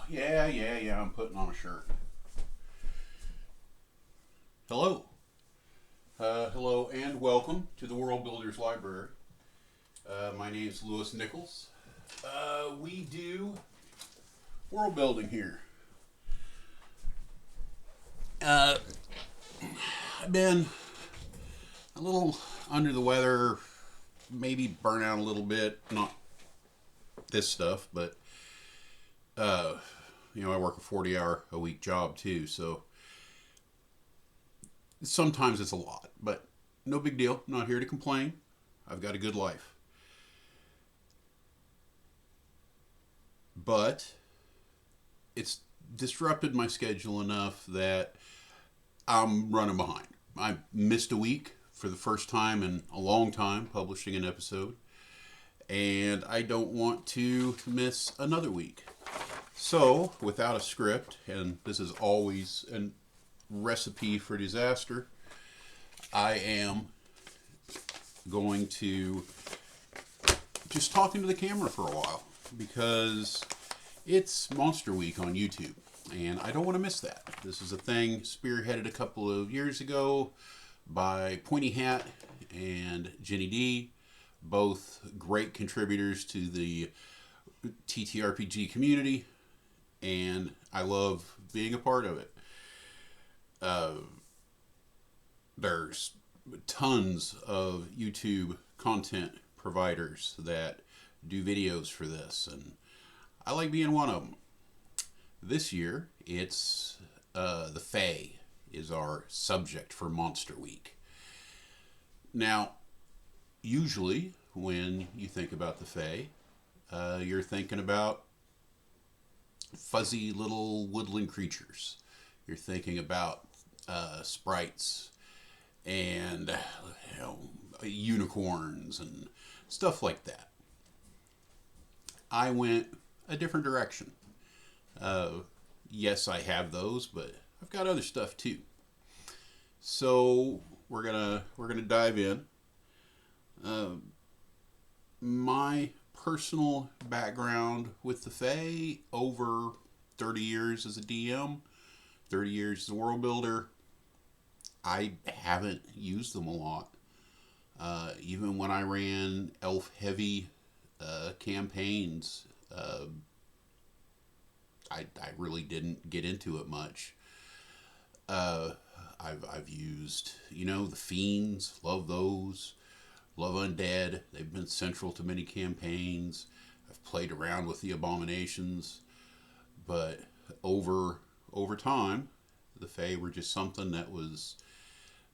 Yeah, I'm putting on a shirt. Hello. Hello and welcome to the World Builders Library. My name's Lewis Nichols. We do world building here. I've been a little under the weather, maybe burnt out a little bit. Not this stuff, but I work a 40-hour-a-week job too, so sometimes it's a lot, but no big deal. I'm not here to complain. I've got a good life. But it's disrupted my schedule enough that I'm running behind. I missed a week for the first time in a long time publishing an episode, and I don't want to miss another week. So, without a script, and this is always a recipe for disaster, I am going to just talk into the camera for a while because it's Monster Week on YouTube, and I don't want to miss that. This is a thing spearheaded a couple of years ago by PointyHat and GinnyDi, both great contributors to the TTRPG community, and I love being a part of it. There's tons of YouTube content providers that do videos for this, and I like being one of them. This year, it's the Fae is our subject for Monster Week. Now, usually when you think about the Fae, you're thinking about fuzzy little woodland creatures. You're thinking about sprites and unicorns and stuff like that. I went a different direction. Yes, I have those, but I've got other stuff too. So we're gonna dive in. My personal background with the Fae, over 30 years as a DM, 30 years as a world builder. I haven't used them a lot. Even when I ran elf heavy campaigns, I really didn't get into it much. I've used, the fiends, love those. Love undead. They've been central to many campaigns. I've played around with the abominations, but over time, the Fae were just something that was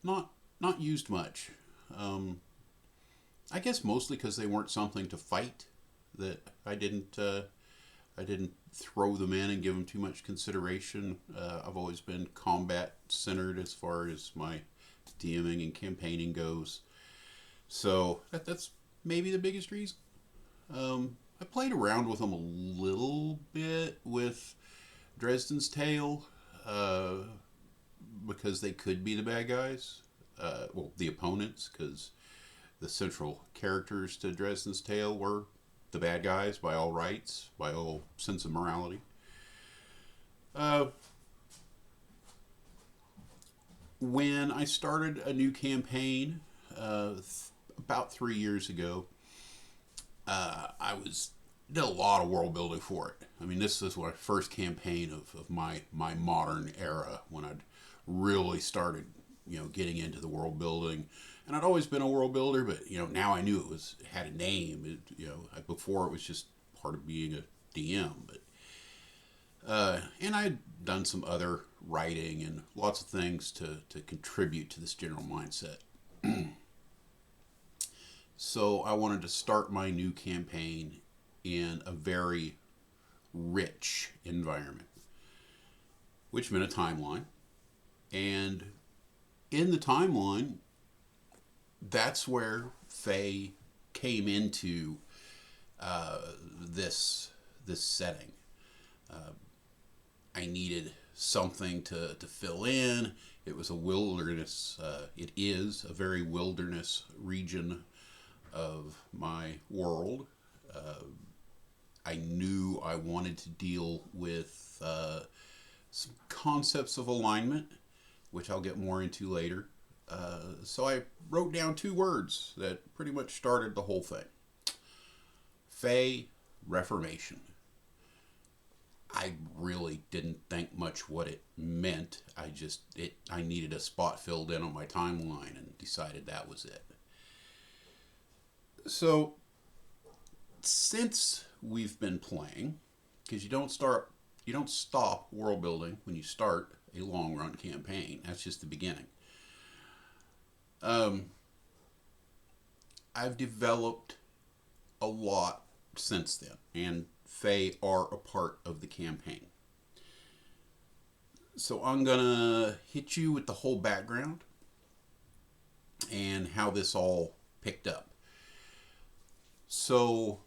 not used much. I guess mostly because they weren't something to fight. That I didn't throw them in and give them too much consideration. I've always been combat centered as far as my DMing and campaigning goes. So that's maybe the biggest reason. I played around with them a little bit with Dresden's Tale, because they could be the bad guys. The opponents, because the central characters to Dresden's Tale were the bad guys by all rights, by all sense of morality. When I started a new campaign, about 3 years ago, I did a lot of world building for it. I mean, this is my first campaign of my modern era, when I'd really started, getting into the world building. And I'd always been a world builder, but now I knew it had a name. Before it was just part of being a DM, and I'd done some other writing and lots of things to contribute to this general mindset. So I wanted to start my new campaign in a very rich environment, which meant a timeline. And in the timeline, that's where Fae came into this setting. I needed something to fill in. It was a wilderness. It is a very wilderness region of my world. I knew I wanted to deal with some concepts of alignment, which I'll get more into later. So I wrote down 2 words that pretty much started the whole thing. Fey Reformation. I really didn't think much what it meant. I needed a spot filled in on my timeline and decided that was it. So since we've been playing, because you don't stop world building when you start a long run campaign. That's just the beginning. I've developed a lot since then, and Fey are a part of the campaign. So I'm gonna hit you with the whole background and how this all picked up. So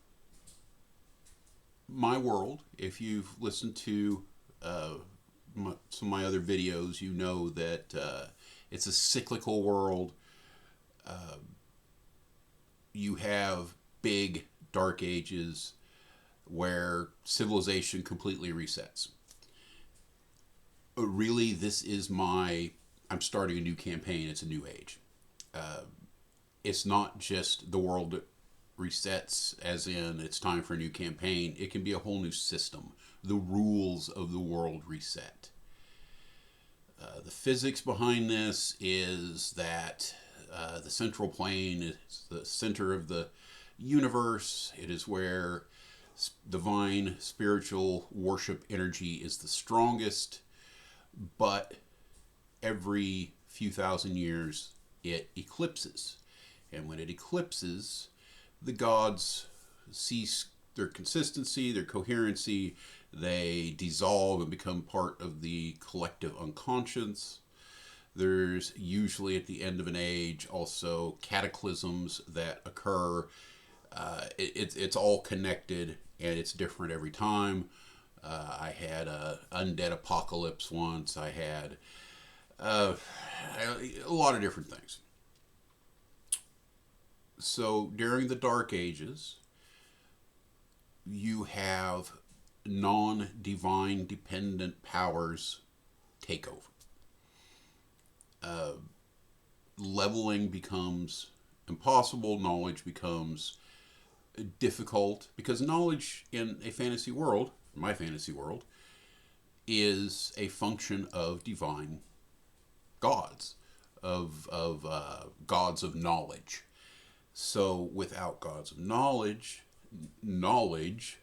my world, if you've listened to some of my other videos, you know that it's a cyclical world. You have big dark ages where civilization completely resets. Really, I'm starting a new campaign. It's a new age. It's not just the world resets as in it's time for a new campaign. It can be a whole new system. The rules of the world reset. The physics behind this is that the central plane is the center of the universe. It is where divine spiritual worship energy is the strongest, but every few thousand years it eclipses. And when it eclipses, the gods cease their consistency, their coherency. They dissolve and become part of the collective unconscious. There's usually at the end of an age also cataclysms that occur. It's all connected and it's different every time. I had a undead apocalypse once. I had a lot of different things. So during the Dark Ages, you have non-divine dependent powers take over. Leveling becomes impossible. Knowledge becomes difficult because knowledge in a fantasy world, my fantasy world, is a function of divine gods, of gods of knowledge. So without gods of knowledge, knowledge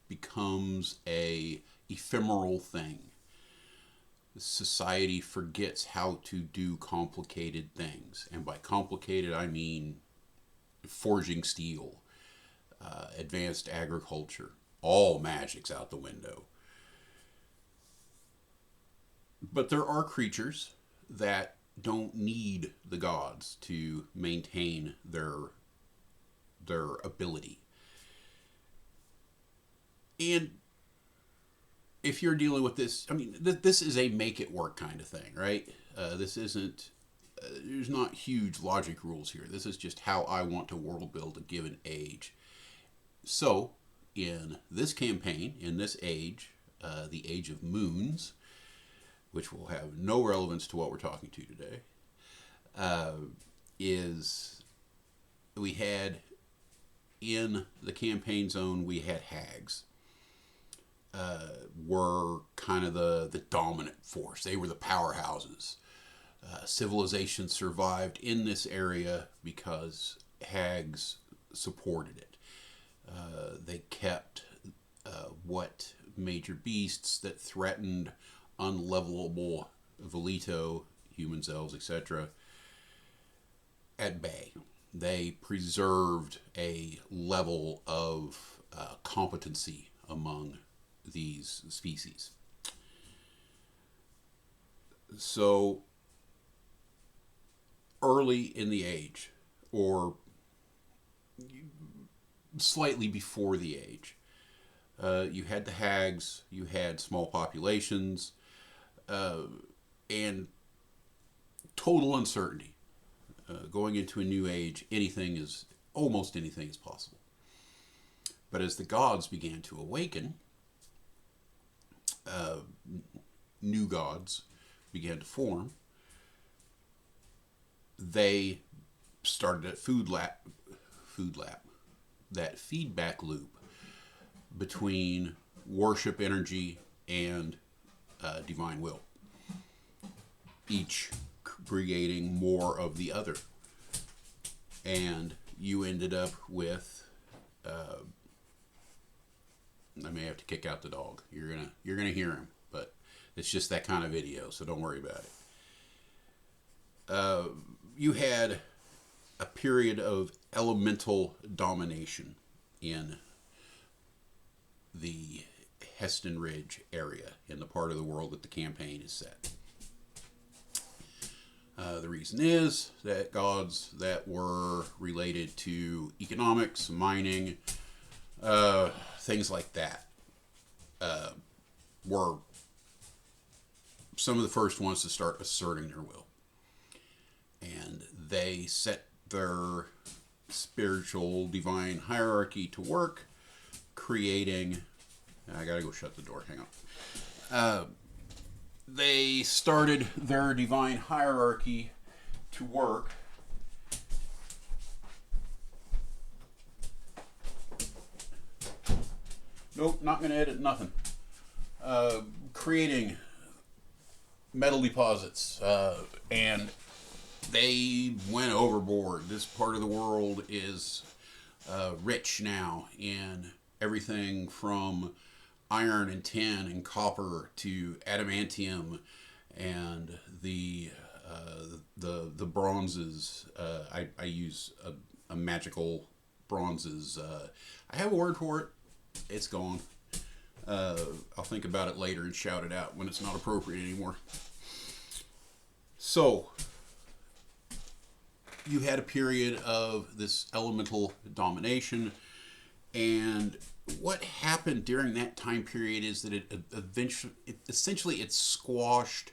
becomes a ephemeral thing. Society forgets how to do complicated things. And by complicated, I mean forging steel, advanced agriculture. All magic's out the window. But there are creatures that don't need the gods to maintain their ability. And if you're dealing with this, I mean, this is a make it work kind of thing, right? This isn't, there's not huge logic rules here. This is just how I want to world build a given age. So, in this campaign, in this age, the Age of Moons, which will have no relevance to what we're talking to today, is we had in the campaign zone, we had hags. Were kind of the dominant force. They were the powerhouses. Civilization survived in this area because hags supported it. They kept what major beasts that threatened unlevelable Velito, humans, elves, etc., at bay. They preserved a level of competency among these species. So early in the age, or slightly before the age, you had the hags, you had small populations, and total uncertainty. Going into a new age, almost anything is possible. But as the gods began to awaken, new gods began to form. They started a food lap, that feedback loop between worship energy and divine will, each creating more of the other, and you ended up with. I may have to kick out the dog. You're gonna hear him, but it's just that kind of video, so don't worry about it. You had a period of elemental domination in the Heston Ridge area, in the part of the world that the campaign is set. The reason is that gods that were related to economics, mining, things like that, were some of the first ones to start asserting their will. And they set their spiritual divine hierarchy to work, creating... I gotta go shut the door, hang on. They started their divine hierarchy to work nope, not going to edit nothing. Creating metal deposits, and they went overboard. This part of the world is rich now in everything from iron and tin and copper to adamantium and the bronzes. I use a magical bronzes. I have a word for it. It's gone. I'll think about it later and shout it out when it's not appropriate anymore. So, you had a period of this elemental domination, and what happened during that time period is that it essentially squashed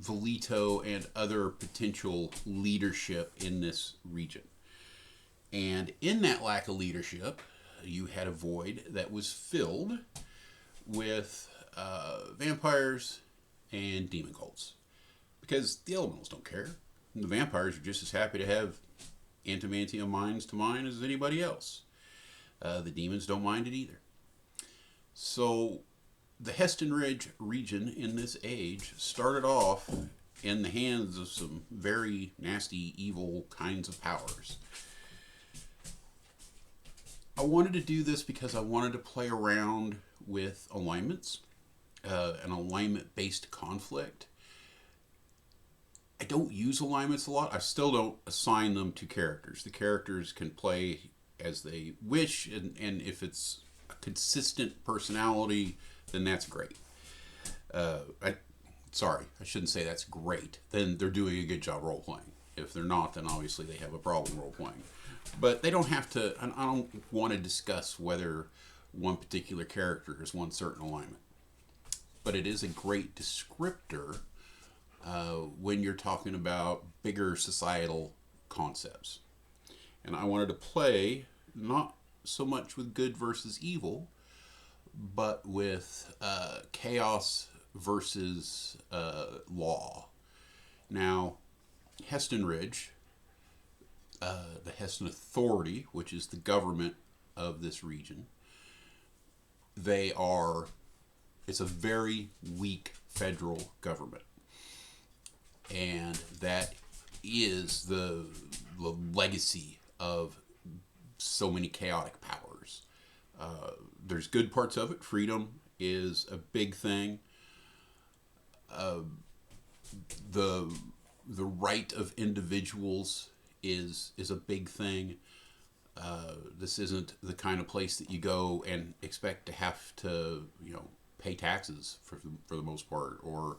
Velito and other potential leadership in this region. And in that lack of leadership, you had a void that was filled with vampires and demon cults. Because the elementals don't care. And the vampires are just as happy to have adamantium mines to mine as anybody else. The demons don't mind it either. So the Heston Ridge region in this age started off in the hands of some very nasty, evil kinds of powers. I wanted to do this because I wanted to play around with alignments, an alignment-based conflict. I don't use alignments a lot. I still don't assign them to characters. The characters can play as they wish, and if it's a consistent personality, then that's great. I shouldn't say that's great. Then they're doing a good job role-playing. If they're not, then obviously they have a problem role-playing. But they don't have to, and I don't want to discuss whether one particular character is one certain alignment. But it is a great descriptor when you're talking about bigger societal concepts. And I wanted to play not so much with good versus evil, but with chaos versus law. Now, Heston Ridge, the Heston Authority, which is the government of this region, it's a very weak federal government. And that is the legacy of so many chaotic powers. There's good parts of it. Freedom is a big thing. The right of individuals is a big thing. This isn't the kind of place that you go and expect to have to, pay taxes for the most part, or,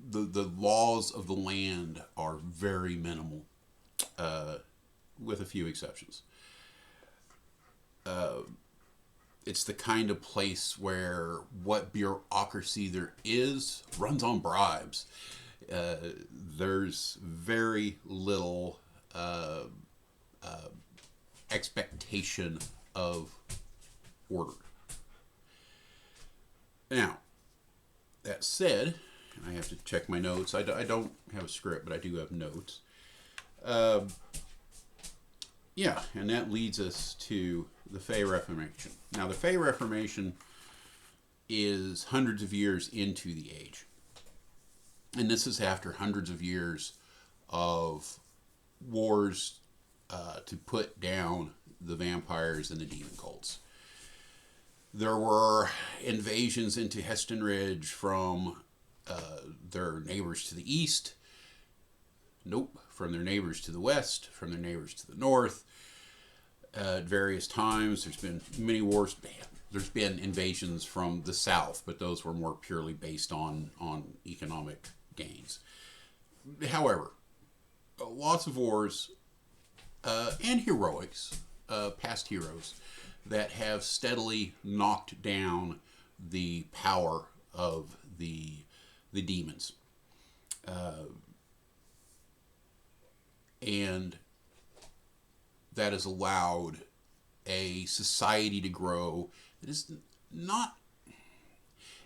the laws of the land are very minimal, with a few exceptions. It's the kind of place where what bureaucracy there is runs on bribes. There's very little expectation of order. Now, that said, I have to check my notes. I don't have a script, but I do have notes. Yeah, and that leads us to the Fey Reformation. Now, the Fey Reformation is hundreds of years into the age. And this is after hundreds of years of wars to put down the vampires and the demon cults. There were invasions into Heston Ridge from their neighbors to the east. Nope, from their neighbors to the west, from their neighbors to the north. At various times, there's been many wars. There's been invasions from the south, but those were more purely based on economic gains. However, lots of wars and heroics, past heroes, that have steadily knocked down the power of the demons. And that has allowed a society to grow that is not,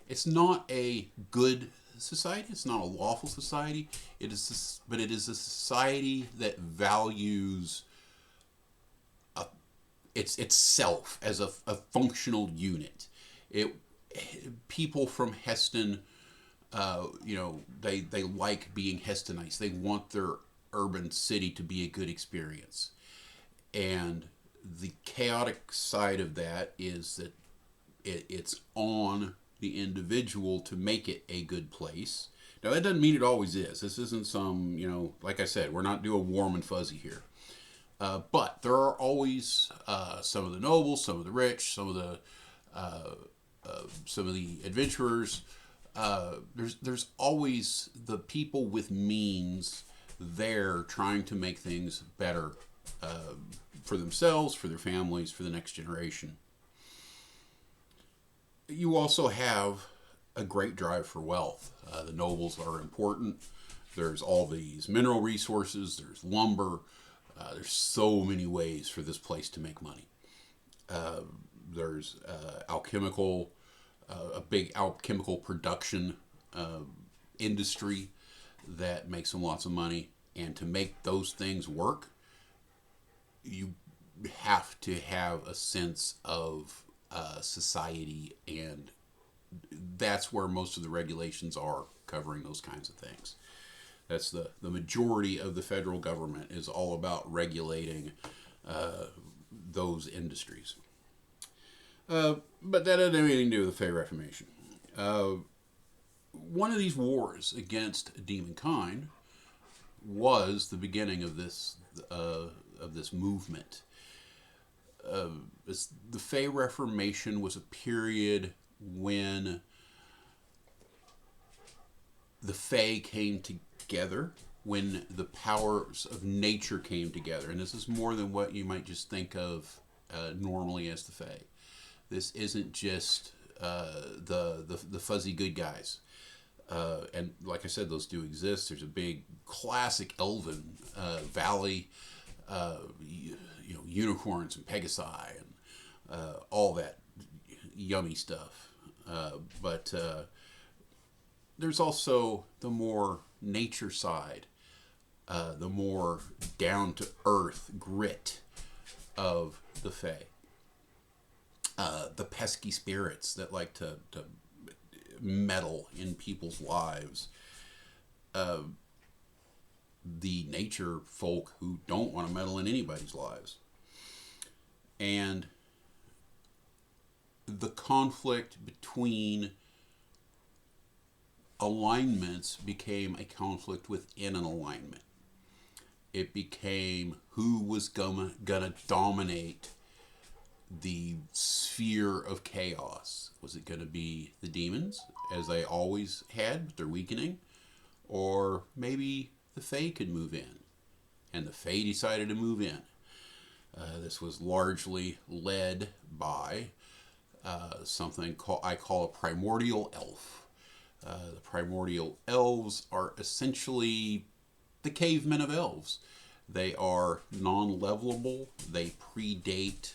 it's not a good society, it's not a lawful society, but it is a society that values itself as a functional unit. People from Heston, they like being Hestonites. They want their urban city to be a good experience. And the chaotic side of that is that it's on the individual to make it a good place. Now, that doesn't mean it always is. This isn't some, like I said, we're not doing warm and fuzzy here. But there are always some of the nobles, some of the rich, some of the adventurers. There's always the people with means there trying to make things better for themselves, for their families, for the next generation. You also have a great drive for wealth. The nobles are important. There's all these mineral resources. There's lumber. There's so many ways for this place to make money. There's a big alchemical production industry that makes them lots of money. And to make those things work, you have to have a sense of society, and that's where most of the regulations are covering those kinds of things. That's the majority of the federal government is all about regulating those industries. But that doesn't have anything to do with the Fey Reformation. One of these wars against demonkind was the beginning of this movement. The Fey Reformation was a period when the Fey came together, when the powers of nature came together. And this is more than what you might just think of normally as the Fey. This isn't just the fuzzy good guys. And like I said, those do exist. There's a big classic elven valley, unicorns and pegasi and all that yummy stuff. But there's also the more nature side, the more down-to-earth grit of the Fae. The pesky spirits that like to meddle in people's lives. The nature folk who don't want to meddle in anybody's lives. And the conflict between alignments became a conflict within an alignment. It became who was gonna dominate the sphere of chaos. Was it going to be the demons, as they always had, but they're weakening? Or maybe the Fae could move in, and the Fae decided to move in. This was largely led by something I call a primordial elf. The primordial elves are essentially the cavemen of elves. They are non-levelable. They predate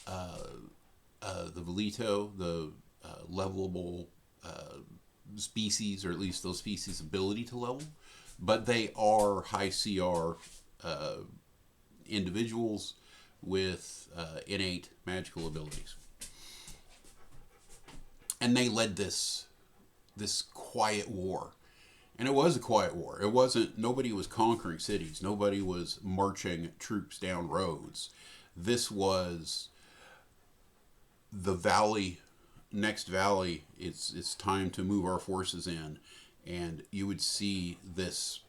the Velito, the levelable species, or at least those species' ability to level. But they are high CR individuals with innate magical abilities. And they led this quiet war. And it was a quiet war. It wasn't, nobody was conquering cities. Nobody was marching troops down roads. This was the valley, next valley. It's time to move our forces in. And you would see this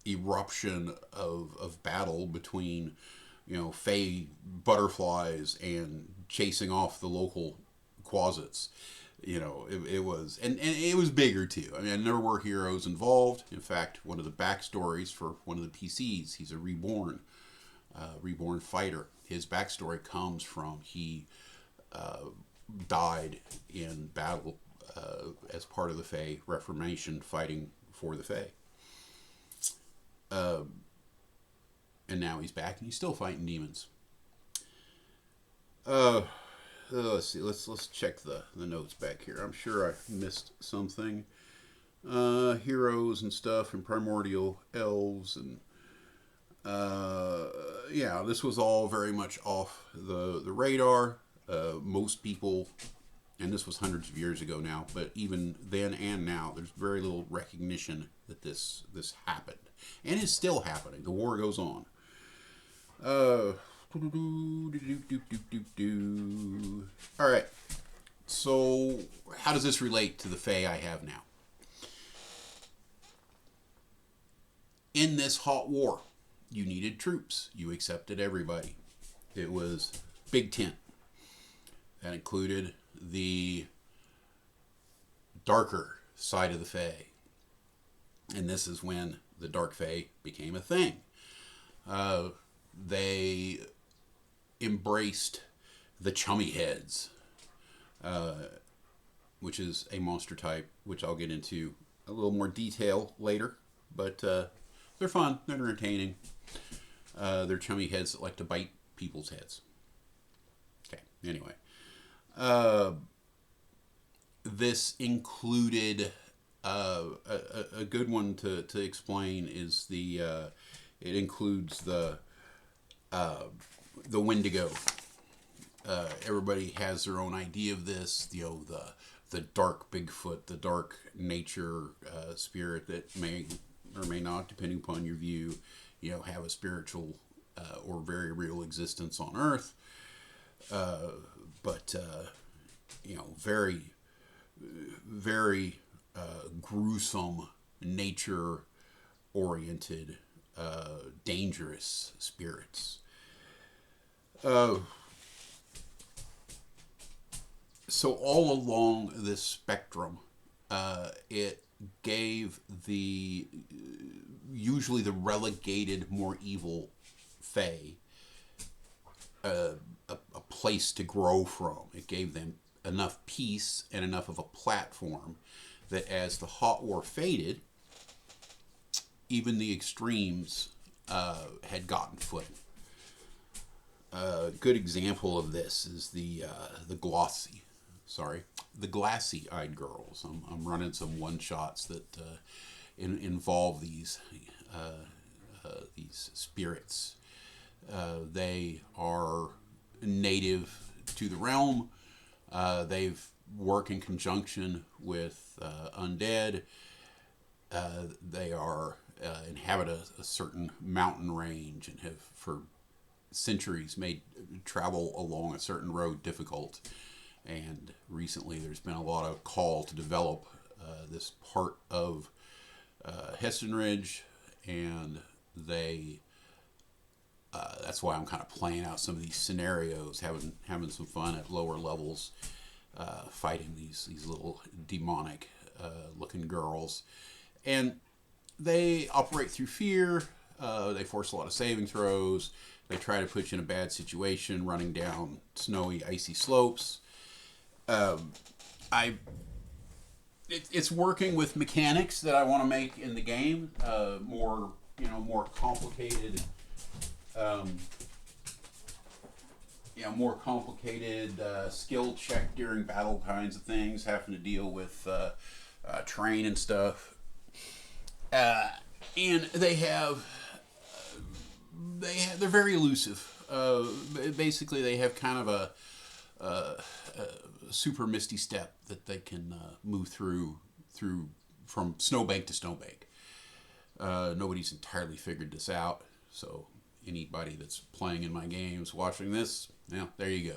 eruption of battle between, Fey butterflies and chasing off the local quasits. It was, and it was bigger too. I mean, there were heroes involved. In fact, one of the backstories for one of the PCs, he's a reborn fighter. His backstory comes from he died in battle as part of the Fey Reformation, fighting for the Fey. And now he's back and he's still fighting demons. Let's see. Let's check the notes back here. I'm sure I missed something. Heroes and stuff, and primordial elves, and this was all very much off the radar. Most people, and this was hundreds of years ago now, but even then and now, there's very little recognition that this happened, and is still happening. The war goes on. Alright, so how does this relate to the Fae I have now? In this hot war, you needed troops. You accepted everybody. It was big tent. That included the darker side of the Fae. And this is when the Dark Fae became a thing. They embraced the chummy heads, which is a monster type, which I'll get into a little more detail later, but they're fun, they're entertaining. They're chummy heads that like to bite people's heads. Okay, anyway. This included a good one to explain is it includes the Wendigo. Everybody has their own idea of this. The dark Bigfoot, the dark nature spirit that may or may not, depending upon your view, have a spiritual or very real existence on Earth. But very, very gruesome, nature-oriented, dangerous spirits. So all along this spectrum, it gave usually the relegated, more evil Fae a place to grow from. It gave them enough peace and enough of a platform that as the hot war faded, even the extremes had gotten footing. A good example of this is the glassy-eyed girls. I'm running some one-shots that involve these spirits. They are native to the realm. They've worked in conjunction with undead. They are inhabit a certain mountain range and have for centuries made travel along a certain road difficult. And recently there's been a lot of call to develop this part of Heston Ridge, and that's why I'm kind of playing out some of these scenarios, having some fun at lower levels, fighting these little demonic looking girls. And they operate through fear. They force a lot of saving throws. They try to put you in a bad situation, running down snowy, icy slopes. It's working with mechanics that I want to make in the game more more complicated, um, skill check during battle kinds of things, having to deal with terrain and stuff. Uh, and they're very elusive. Basically, they have kind of a super misty step that they can move through from snowbank to snowbank. Nobody's entirely figured this out, so anybody that's playing in my games, watching this, there you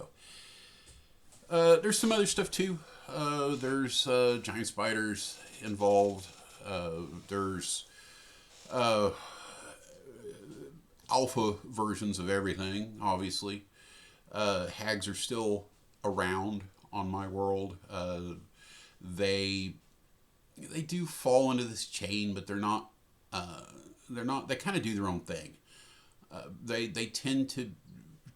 go. There's some other stuff too. There's giant spiders involved. There's alpha versions of everything, obviously. Hags are still around on my world. They do fall into this chain, but they're not. They kind of do their own thing. They tend to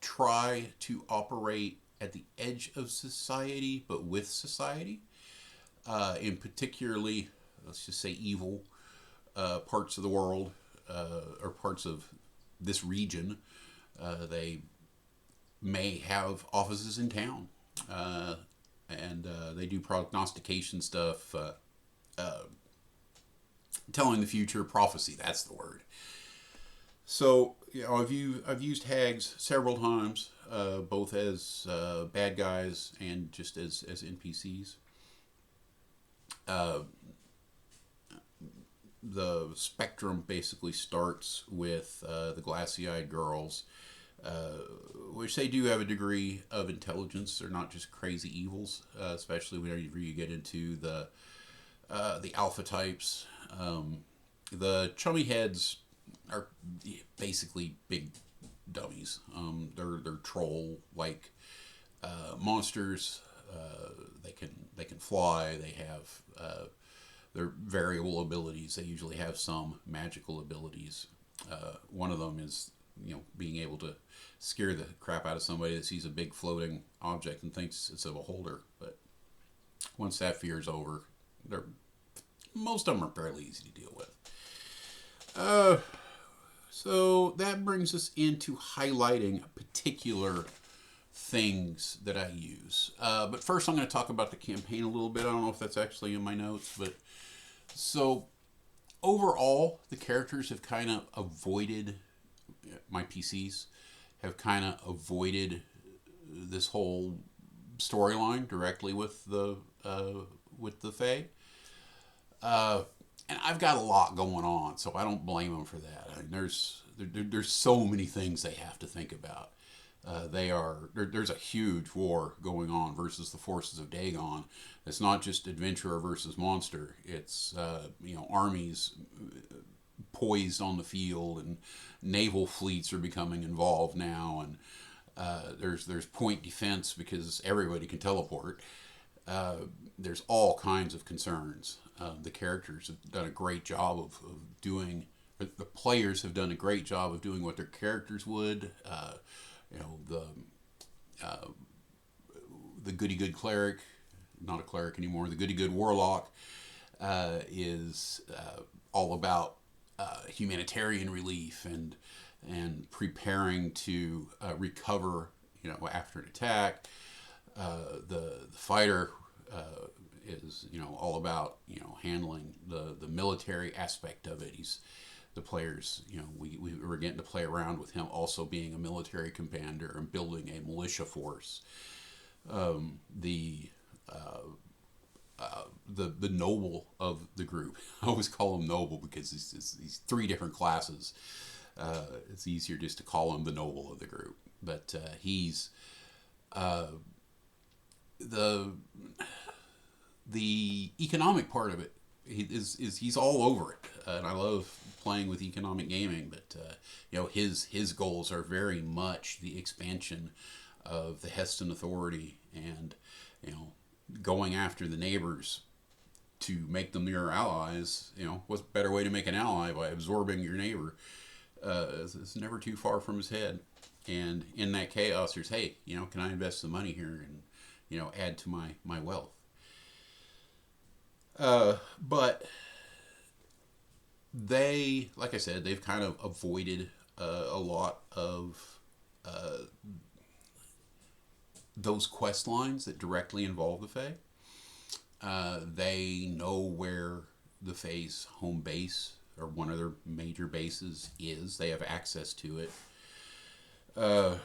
try to operate at the edge of society, but with society. In particularly, let's just say evil parts of the world, or parts of this region. They may have offices in town, and they do prognostication stuff, telling the future, prophecy. That's the word. So I've used hags several times, both as bad guys and just as NPCs. The spectrum basically starts with the glassy-eyed girls, which they do have a degree of intelligence. They're not just crazy evils, especially whenever you get into the alpha types. The chummy heads are basically big dummies. They're troll-like monsters. They can fly. They have their variable abilities. They usually have some magical abilities. One of them is being able to scare the crap out of somebody that sees a big floating object and thinks it's a beholder. But once that fear is over, most of them are fairly easy to deal with. So that brings us into highlighting particular things that I use. But first I'm going to talk about the campaign a little bit. I don't know if that's actually in my notes, but so overall the characters have kind of avoided, my PCs have kind of avoided this whole storyline directly with the Fey. And I've got a lot going on, so I don't blame them for that. I mean, there's so many things they have to think about. There's a huge war going on versus the forces of Dagon. It's not just adventurer versus monster. It's armies poised on the field, and naval fleets are becoming involved now, and there's point defense because everybody can teleport. There's all kinds of concerns. The characters have done a great job of doing. The players have done a great job of doing what their characters would. The goody good cleric, not a cleric anymore. The goody good warlock is all about humanitarian relief and preparing to recover, after an attack. The fighter is all about handling the military aspect of it. The players, we were getting to play around with him also being a military commander and building a militia force. The noble of the group, I always call him noble because he's three different classes. It's easier just to call him the noble of the group, but he's the economic part of it. He's all over it, and I love playing with economic gaming. But his goals are very much the expansion of the Heston authority, and going after the neighbors to make them your allies. What's a better way to make an ally by absorbing your neighbor? It's never too far from his head. And in that chaos, there's, hey, can I invest some money here and add to my wealth? But they, like I said, they've kind of avoided a lot of uh, those quest lines that directly involve the Fae. They know where the Fae's home base or one of their major bases is. They have access to it. Uh,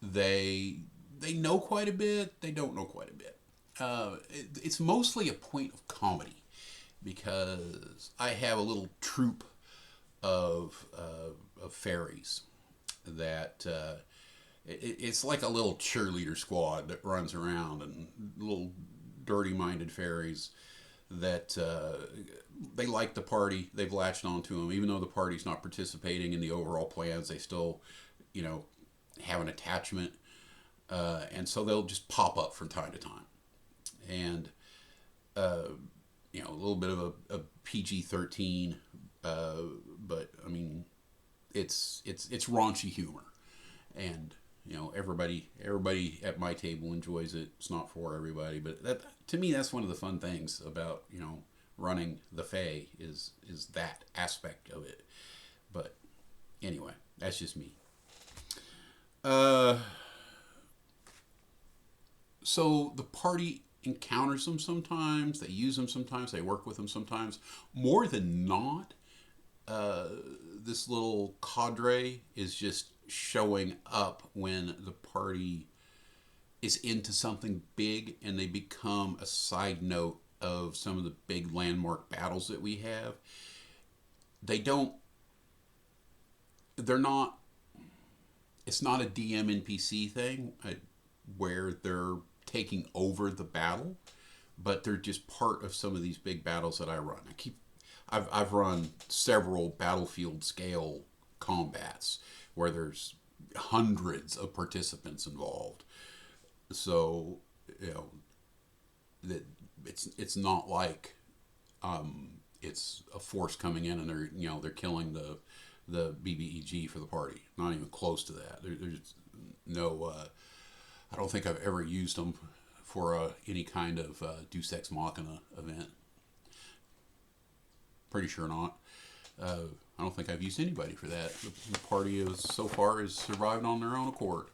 they know quite a bit. They don't know quite a bit. It's mostly a point of comedy because I have a little troupe of fairies that it's like a little cheerleader squad that runs around, and little dirty-minded fairies that they like the party. They've latched onto them, even though the party's not participating in the overall plans. They still, you know, have an attachment, and so they'll just pop up from time to time, and uh, a little bit of a PG-13, but I mean, it's raunchy humor, and everybody at my table enjoys it. It's not for everybody, but that, to me, that's one of the fun things about running the Fae is that aspect of it. But anyway, that's just me. Uh, so the party encounters them sometimes. They use them sometimes. They work with them sometimes. More than not, uh, this little cadre is just showing up when the party is into something big, and they become a side note of some of the big landmark battles that we have. They don't. They're not. It's not a DM NPC thing where they're taking over the battle, but they're just part of some of these big battles that I run. I've run several battlefield scale combats where there's hundreds of participants involved. So that it's not like it's a force coming in and they're killing the BBEG for the party. Not even close to that. There's no. I don't think I've ever used them for any kind of Deus Ex Machina event. Pretty sure not. I don't think I've used anybody for that. The party is so far has survived on their own accord.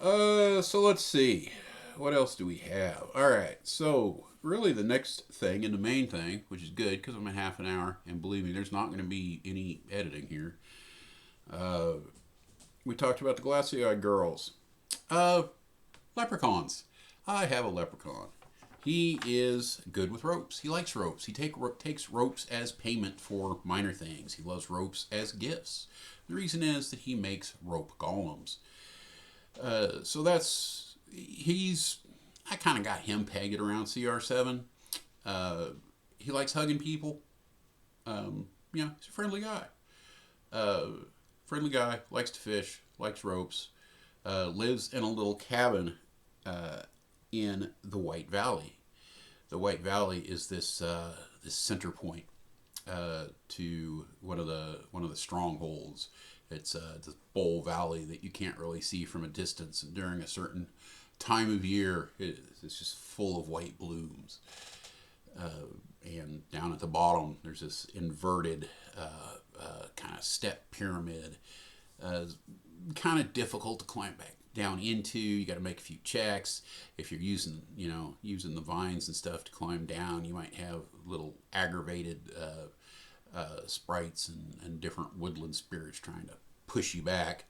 So let's see. What else do we have? All right. So really, the next thing and the main thing, which is good because I'm at half an hour, and believe me, there's not going to be any editing here. We talked about the glassy-eyed girls. Leprechauns. I have a leprechaun. He is good with ropes. He likes ropes. He takes ropes as payment for minor things. He loves ropes as gifts. The reason is that he makes rope golems. So I kind of got him pegged around CR7. He likes hugging people. He's a friendly guy. Likes to fish, likes ropes, lives in a little cabin in the White Valley. The White Valley is this center point to one of the strongholds. It's this bowl valley that you can't really see from a distance, and during a certain time of year, it's just full of white blooms. And down at the bottom, there's this inverted kind of step pyramid. Kind of difficult to climb back down into. You got to make a few checks. If you're using the vines and stuff to climb down, you might have little aggravated sprites and different woodland spirits trying to push you back.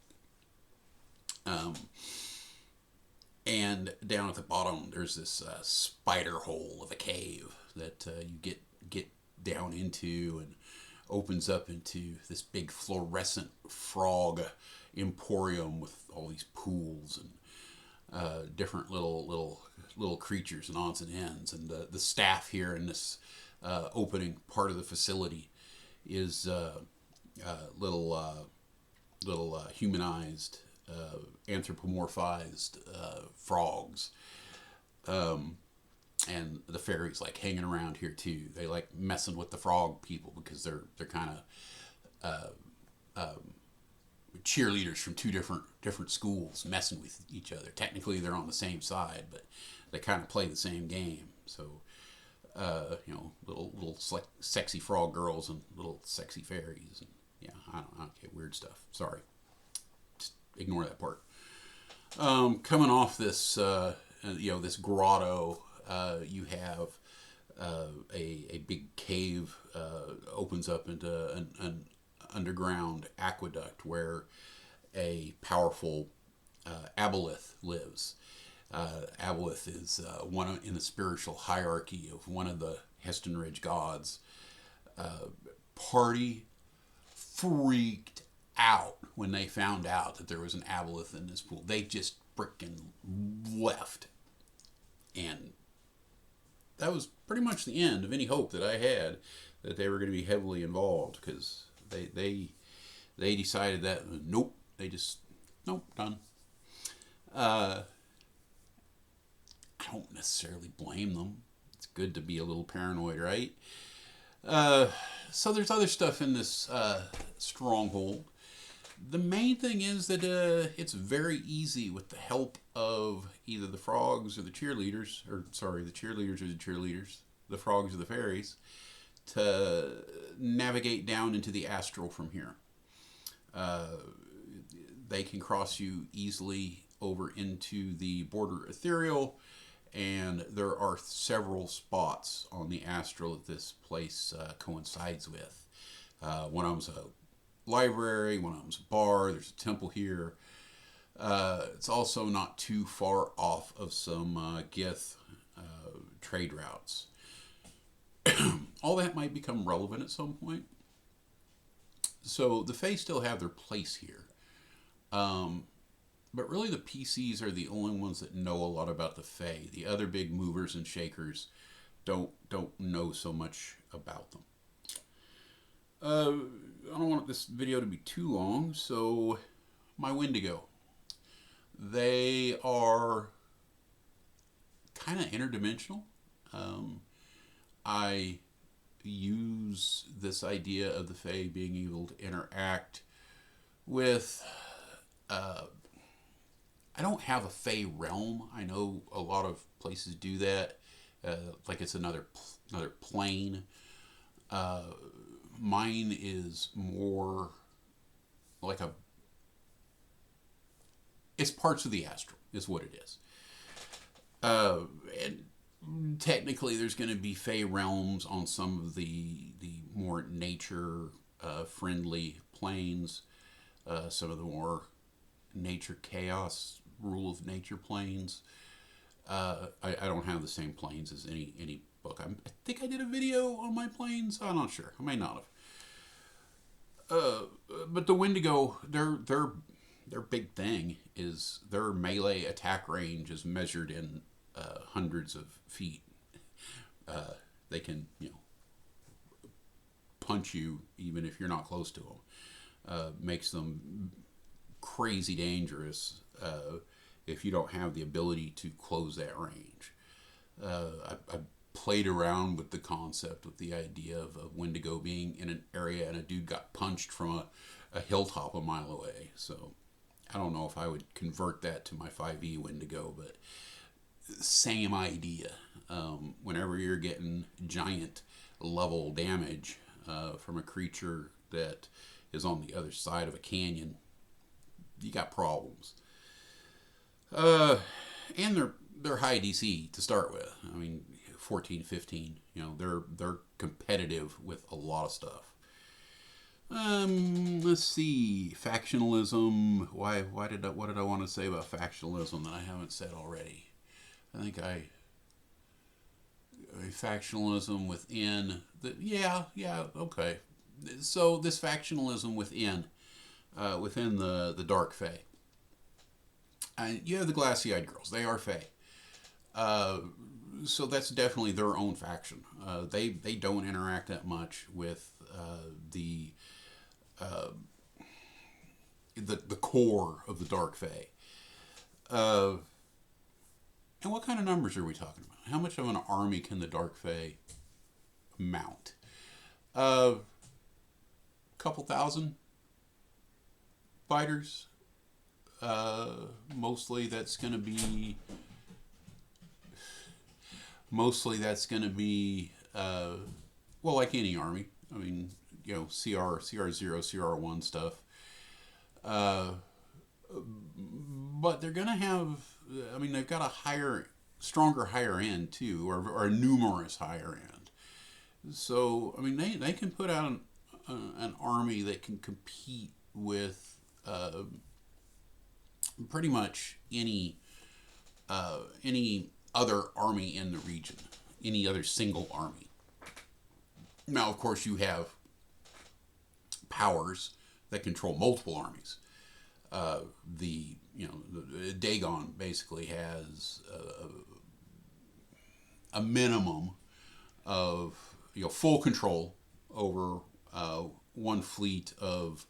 And down at the bottom, there's this spider hole of a cave that you get down into, and opens up into this big fluorescent frog emporium with all these pools and different little creatures and odds and ends. And the staff here in this opening part of the facility is little humanized, anthropomorphized frogs. And the fairies like hanging around here too. They like messing with the frog people because they're kind of cheerleaders from two different schools messing with each other. Technically, they're on the same side, but they kind of play the same game. So little sexy frog girls and little sexy fairies. And yeah, I don't know. Okay, weird stuff. Sorry. Just ignore that part. Coming off this, this grotto, you have a big cave opens up into an underground aqueduct where a powerful aboleth lives. Aboleth is one in the spiritual hierarchy of one of the Heston Ridge gods. Party freaked out when they found out that there was an aboleth in this pool. They just freaking left. And that was pretty much the end of any hope that I had that they were going to be heavily involved, because they decided that nope, done. I don't necessarily blame them. It's good to be a little paranoid, right? So there's other stuff in this stronghold. The main thing is that it's very easy, with the help of either the frogs or the cheerleaders, the cheerleaders or the cheerleaders, the frogs or the fairies, to navigate down into the astral from here. They can cross you easily over into the border ethereal, and there are several spots on the astral that this place coincides with. One of them's a library, one of them's a bar, there's a temple here. It's also not too far off of some Gith trade routes. All that might become relevant at some point. So the Fae still have their place here. But really the PCs are the only ones that know a lot about the Fae. The other big movers and shakers don't know so much about them. I don't want this video to be too long, so my Wendigo. They are kind of interdimensional. I use this idea of the Fae being able to interact with... I don't have a Fae realm. I know a lot of places do that, like it's another plane. Mine is more like it's parts of the astral is what it is. And technically there's going to be Fae realms on some of the more nature friendly planes, some of the more nature chaos rule of nature planes. I don't have the same planes as any book. I think I did a video on my planes. I'm not sure. I may not have. But the Wendigo, their big thing is their melee attack range is measured in hundreds of feet. They can, punch you even if you're not close to them. Makes them crazy dangerous if you don't have the ability to close that range. I played around with the concept, with the idea of a Wendigo being in an area and a dude got punched from a hilltop a mile away. So I don't know if I would convert that to my 5e Wendigo, but same idea. Whenever you're getting giant level damage from a creature that is on the other side of a canyon, you got problems. And they're high DC to start with. I mean, 14, 15. They're competitive with a lot of stuff. Let's see, factionalism. What did I want to say about factionalism that I haven't said already? I think factionalism within okay. So this factionalism within the Dark Fae. And you have the glassy-eyed girls. They are Fae. So that's definitely their own faction. They don't interact that much with the core of the Dark Fae. And what kind of numbers are we talking about? How much of an army can the Dark Fae mount? Couple thousand fighters. Mostly that's going to be Mostly that's going to be, well, like any army. I mean, CR0, CR1 stuff. Uh, but they're going to have, I mean, they've got a stronger higher end too, or a numerous higher end. So, I mean, they can put out an army that can compete with pretty much any other army in the region, any other single army. Now, of course, you have powers that control multiple armies. The Dagon basically has a minimum of full control over one fleet of,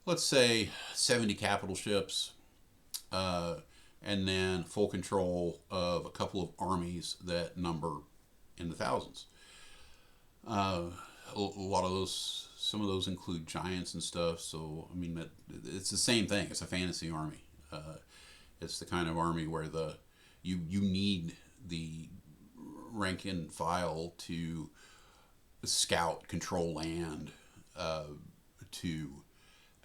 let's say, 70 capital ships, and then full control of a couple of armies that number in the thousands. A lot of those, some of those include giants and stuff. So I mean, it's the same thing. It's a fantasy army. It's the kind of army where you need the rank and file to scout, control land, to,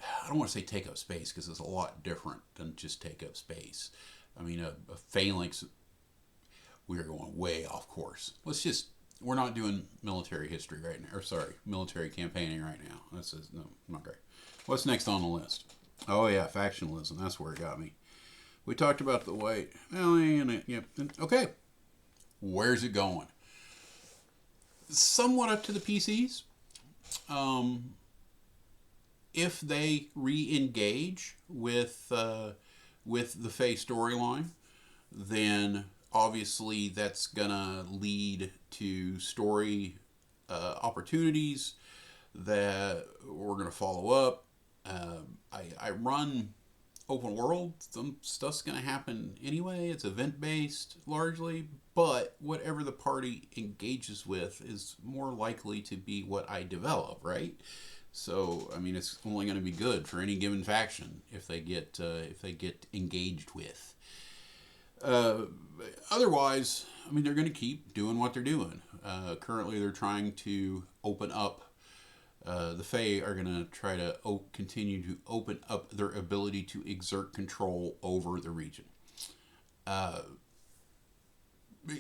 I don't want to say take up space because it's a lot different than just take up space. I mean, a phalanx, we are going way off course. We're not doing military history right now, or sorry, military campaigning right now. No, not great. What's next on the list? Oh yeah, factionalism. That's where it got me. We talked about the white. Well, yeah. Okay. Where's it going? Somewhat up to the PCs. If they re-engage with the Fey storyline, then obviously that's gonna lead to story opportunities that we're gonna follow up. I run open world. Some stuff's gonna happen anyway. It's event based largely, but whatever the party engages with is more likely to be what I develop, right? So I mean, it's only going to be good for any given faction if they get engaged with. Otherwise, I mean, they're going to keep doing what they're doing. Currently, they're trying to open up. The Fey are going to try to continue to open up their ability to exert control over the region.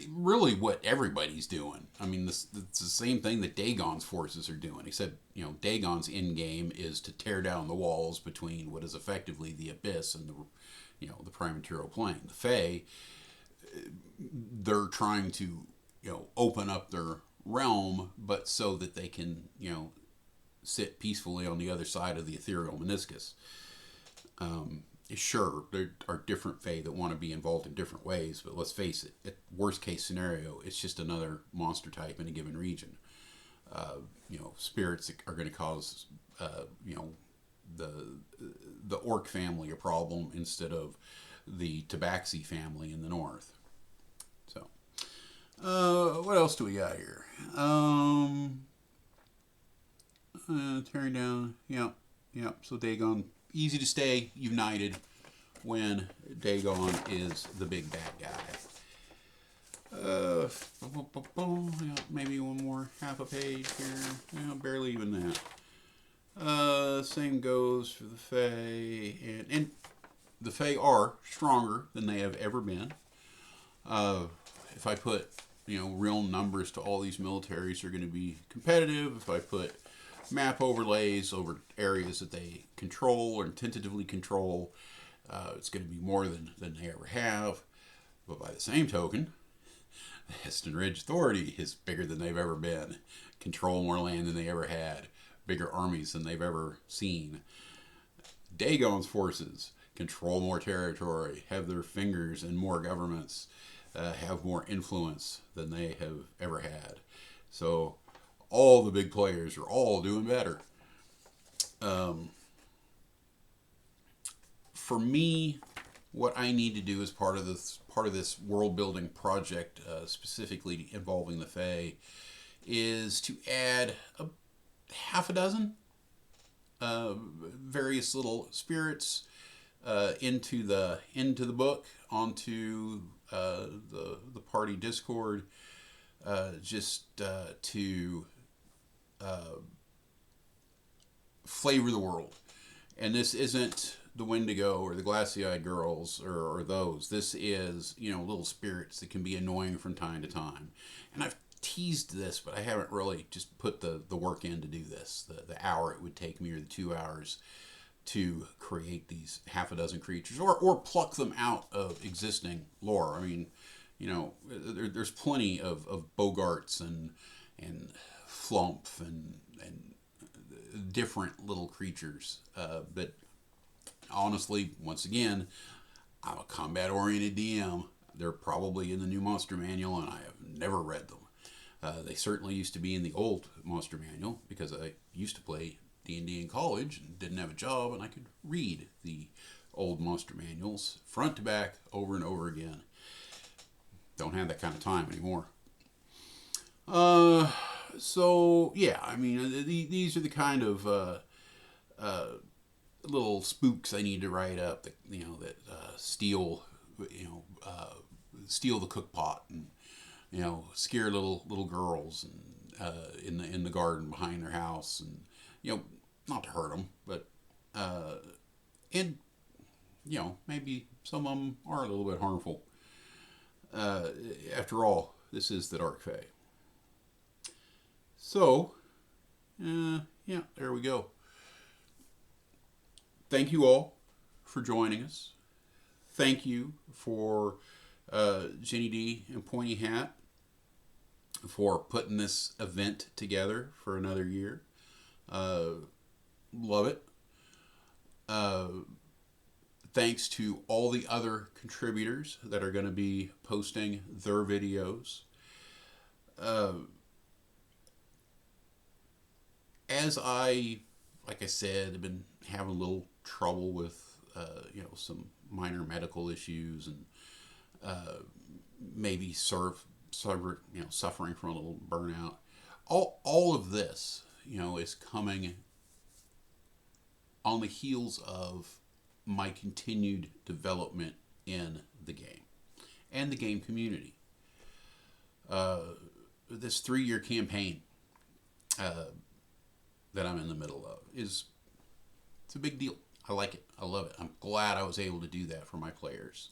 Really what everybody's doing. I mean, it's the same thing that Dagon's forces are doing, except, Dagon's end game is to tear down the walls between what is effectively the abyss and the prime material plane. The Fae, they're trying to, open up their realm, but so that they can, sit peacefully on the other side of the ethereal meniscus. Sure, there are different Fae that want to be involved in different ways, but let's face it, at worst case scenario, it's just another monster type in a given region. Spirits are going to cause, the orc family a problem instead of the tabaxi family in the north. So, what else do we got here? Tearing down, yeah. So Dagon, easy to stay united when Dagon is the big bad guy. Maybe one more half a page here. Barely even that. Same goes for the Fae, and the Fae are stronger than they have ever been. If I put real numbers to all these militaries, are going to be competitive. If I put map overlays over areas that they control or tentatively control, it's going to be more than they ever have. But by the same token, the Heston Ridge Authority is bigger than they've ever been, control more land than they ever had, bigger armies than they've ever seen. Dagon's forces control more territory, have their fingers in more governments, have more influence than they have ever had. So all the big players are all doing better. For me, what I need to do as part of this world building project, specifically involving the Fae, is to add half a dozen various little spirits into the book, onto the party Discord. just to uh, flavor the world. And this isn't the Wendigo or the glassy-eyed girls or those. This is, little spirits that can be annoying from time to time. And I've teased this, but I haven't really just put the work in to do this. The hour it would take me, or the 2 hours, to create these half a dozen creatures, or pluck them out of existing lore. I mean, there's plenty of Bogarts and Flump and different little creatures. But honestly, once again, I'm a combat-oriented DM. They're probably in the new Monster Manual, and I have never read them. They certainly used to be in the old Monster Manual, because I used to play D&D in college and didn't have a job, and I could read the old Monster Manuals front to back over and over again. Don't have that kind of time anymore. So yeah, I mean, these are the kind of little spooks I need to write up that steal steal the cook pot, and scare little girls, and in the garden behind their house, and not to hurt them, but and maybe some of them are a little bit harmful. After all, this is the Dark Fae. So, yeah, there we go. Thank you all for joining us. Thank you for GinnyDi and PointyHat for putting this event together for another year. Love it. Thanks to all the other contributors that are going to be posting their videos. As like I said, have been having a little trouble with, some minor medical issues, and maybe suffering from a little burnout. All of this, is coming on the heels of my continued development in the game and the game community. This 3-year campaign that I'm in the middle of it's a big deal. I like it. I love it. I'm glad I was able to do that for my players.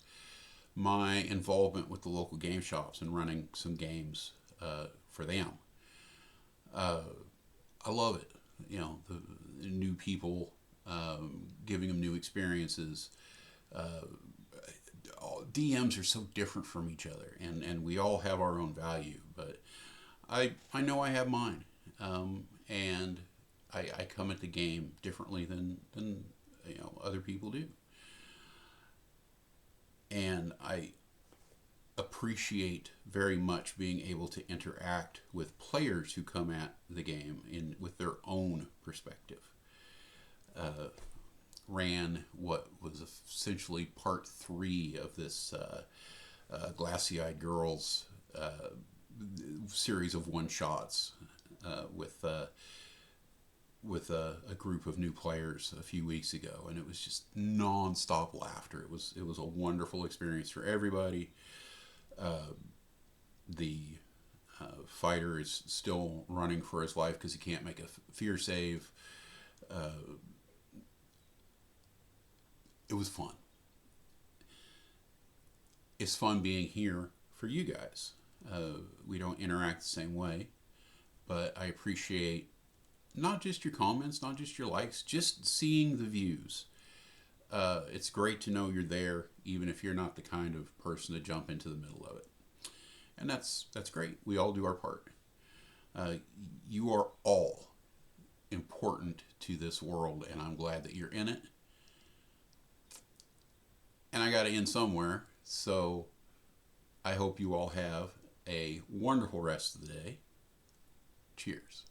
My involvement with the local game shops and running some games for them. I love it. The new people, giving them new experiences. DMs are so different from each other, and we all have our own value, but I know I have mine, and I come at the game differently than other people do, and I appreciate very much being able to interact with players who come at the game with their own perspective. Ran what was essentially part 3 of this glassy-eyed girls series of one-shots with a group of new players a few weeks ago, and it was just non-stop laughter. It was a wonderful experience for everybody. The fighter is still running for his life because he can't make a fear save. It was fun. It's fun being here for you guys. We don't interact the same way, but I appreciate not just your comments, not just your likes, just seeing the views. It's great to know you're there, even if you're not the kind of person to jump into the middle of it. And that's great. We all do our part. You are all important to this world, and I'm glad that you're in it. And I got to end somewhere, so I hope you all have a wonderful rest of the day. Cheers.